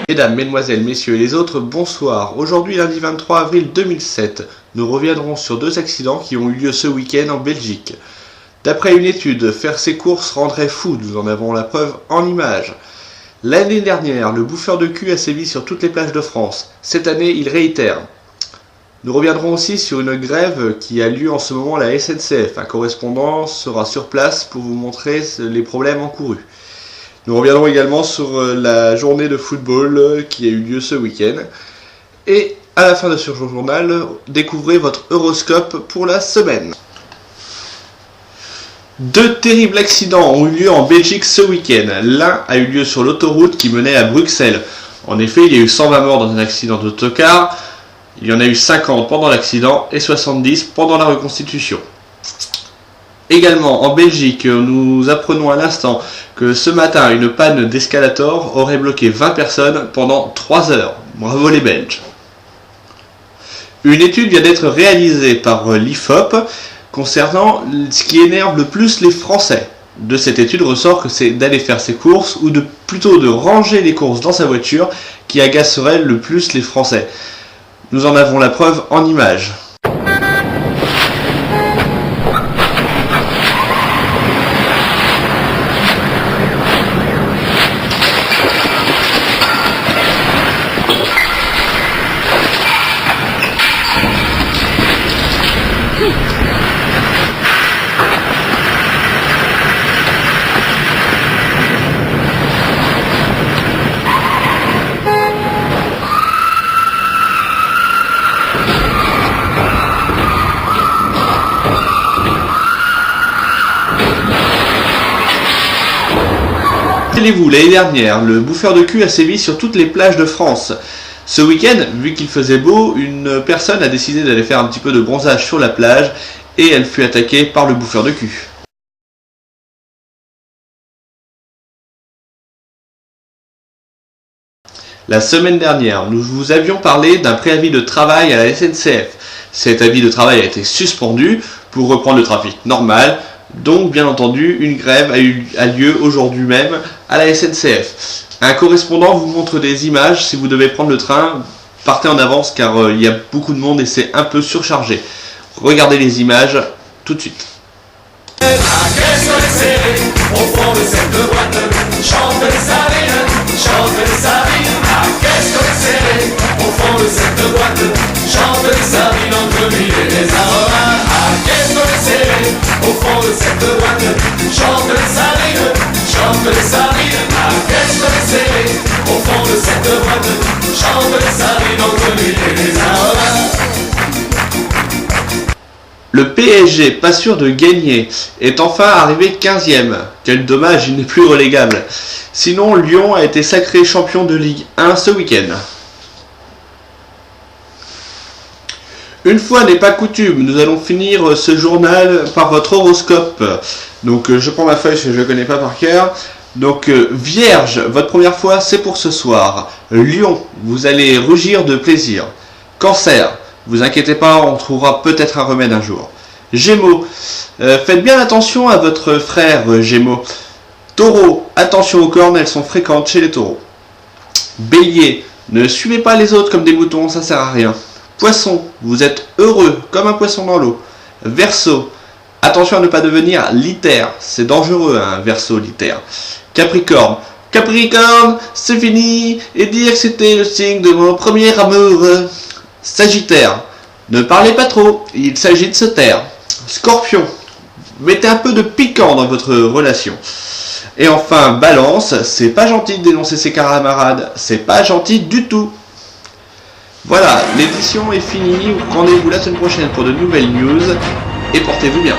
Mesdames, Mesdemoiselles, Messieurs et les autres, bonsoir. Aujourd'hui, lundi 23 avril 2007, nous reviendrons sur deux accidents qui ont eu lieu ce week-end en Belgique. D'après une étude, faire ses courses rendrait fou, nous en avons la preuve en images. L'année dernière, le bouffeur de cul a sévi sur toutes les plages de France. Cette année, il réitère. Nous reviendrons aussi sur une grève qui a lieu en ce moment à la SNCF. Un correspondant sera sur place pour vous montrer les problèmes encourus. Nous reviendrons également sur la journée de football qui a eu lieu ce week-end. Et à la fin de ce journal, découvrez votre horoscope pour la semaine. Deux terribles accidents ont eu lieu en Belgique ce week-end. L'un a eu lieu sur l'autoroute qui menait à Bruxelles. En effet, il y a eu 120 morts dans un accident d'autocar. Il y en a eu 50 pendant l'accident et 70 pendant la reconstitution. Également, en Belgique, nous apprenons à l'instant que ce matin, une panne d'escalator aurait bloqué 20 personnes pendant 3 heures. Bravo les Belges. Une étude vient d'être réalisée par l'IFOP concernant ce qui énerve le plus les Français. De cette étude ressort que c'est d'aller faire ses courses ou plutôt de ranger les courses dans sa voiture qui agacerait le plus les Français. Nous en avons la preuve en images. Rappelez-vous, l'année dernière, le bouffeur de cul a sévi sur toutes les plages de France. Ce week-end, vu qu'il faisait beau, une personne a décidé d'aller faire un petit peu de bronzage sur la plage et elle fut attaquée par le bouffeur de cul. La semaine dernière, nous vous avions parlé d'un préavis de travail à la SNCF. Cet avis de travail a été suspendu pour reprendre le trafic normal. Donc, bien entendu, une grève a lieu aujourd'hui même à la SNCF. Un correspondant vous montre des images. Si vous devez prendre le train, partez en avance car il y a beaucoup de monde et c'est un peu surchargé. Regardez les images tout de suite. Au fond de cette boîte, chante les sardines, chante les sardines, à qu'est-ce que c'est? Au fond de cette boîte, chante les sardines entre l'huile et les aromates. Le PSG, pas sûr de gagner, est enfin arrivé 15e. Quel dommage, il n'est plus relégable. Sinon, Lyon a été sacré champion de Ligue 1 ce week-end. Une fois n'est pas coutume, nous allons finir ce journal par votre horoscope. Donc je prends ma feuille parce que je ne la connais pas par cœur. Donc Vierge, votre première fois c'est pour ce soir. Lion, vous allez rougir de plaisir. Cancer, vous inquiétez pas, on trouvera peut-être un remède un jour. Gémeaux, faites bien attention à votre frère Gémeaux. Taureau, attention aux cornes, elles sont fréquentes chez les taureaux. Bélier, ne suivez pas les autres comme des moutons, ça sert à rien. Poisson, vous êtes heureux comme un poisson dans l'eau. Verseau, attention à ne pas devenir litaire, c'est dangereux un Verseau litaire. Capricorne, Capricorne, c'est fini, et dire que c'était le signe de mon premier amour. Sagittaire, ne parlez pas trop, il s'agit de se taire. Scorpion, mettez un peu de piquant dans votre relation. Et enfin, Balance, c'est pas gentil de dénoncer ses camarades, c'est pas gentil du tout. Voilà, l'édition est finie, rendez-vous la semaine prochaine pour de nouvelles news, et portez-vous bien.